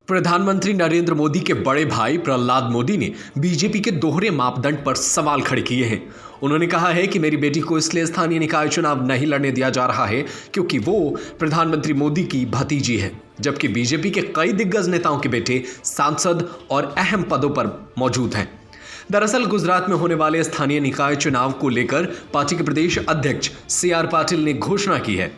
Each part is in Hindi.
प्रधानमंत्री नरेंद्र मोदी के बड़े भाई प्रहलाद मोदी ने बीजेपी के दोहरे मापदंड पर सवाल खड़े किए हैं। उन्होंने कहा है कि मेरी बेटी को इसलिए स्थानीय निकाय चुनाव नहीं लड़ने दिया जा रहा है क्योंकि वो प्रधानमंत्री मोदी की भतीजी है, जबकि बीजेपी के कई दिग्गज नेताओं के बेटे सांसद और अहम पदों पर मौजूद हैं। दरअसल गुजरात में होने वाले स्थानीय निकाय चुनाव को लेकर पार्टी के प्रदेश अध्यक्ष CR पाटिल ने घोषणा की है।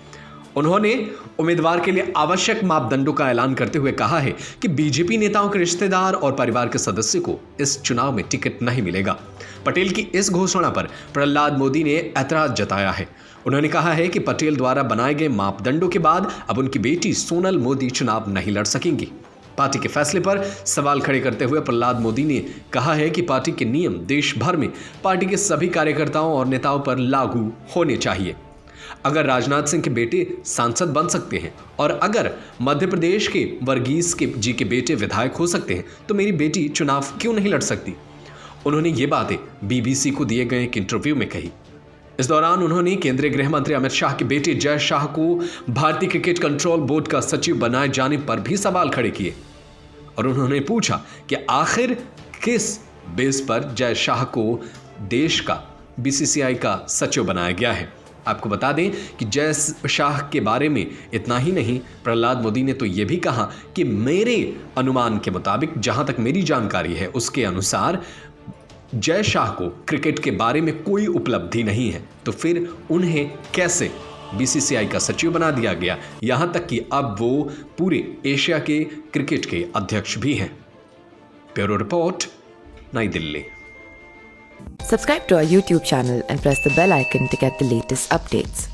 उन्होंने उम्मीदवार के लिए आवश्यक मापदंडों का ऐलान करते हुए कहा है कि बीजेपी नेताओं के रिश्तेदार और परिवार के सदस्य को इस चुनाव में टिकट नहीं मिलेगा। पटेल की इस घोषणा पर प्रहलाद मोदी ने ऐतराज जताया है। उन्होंने कहा है कि पटेल द्वारा बनाए गए मापदंडों के बाद अब उनकी बेटी सोनल मोदी चुनाव नहीं लड़ सकेंगी। पार्टी के फैसले पर सवाल खड़े करते हुए प्रहलाद मोदी ने कहा है कि पार्टी के नियम देश भर में पार्टी के सभी कार्यकर्ताओं और नेताओं पर लागू होने चाहिए। अगर राजनाथ सिंह के बेटे सांसद बन सकते हैं और अगर मध्य प्रदेश के वर्गीस जी के बेटे विधायक हो सकते हैं तो मेरी बेटी चुनाव क्यों नहीं लड़ सकती। उन्होंने ये बातें BBC को दिए गए एक इंटरव्यू में कही। इस दौरान उन्होंने केंद्रीय गृह मंत्री अमित शाह के बेटे जय शाह को भारतीय क्रिकेट कंट्रोल बोर्ड का सचिव बनाए जाने पर भी सवाल खड़े किए और उन्होंने पूछा कि आखिर किस बेस पर जय शाह को देश का BCCI का सचिव बनाया गया है। आपको बता दें कि जय शाह के बारे में इतना ही नहीं, प्रहलाद मोदी ने तो ये भी कहा कि मेरे अनुमान के मुताबिक, जहां तक मेरी जानकारी है उसके अनुसार, जय शाह को क्रिकेट के बारे में कोई उपलब्धि नहीं है, तो फिर उन्हें कैसे BCCI का सचिव बना दिया गया। यहां तक कि अब वो पूरे एशिया के क्रिकेट के अध्यक्ष भी हैं। ब्यूरो रिपोर्ट, नई Delhi. Subscribe to our YouTube channel and press the bell icon to get the latest updates.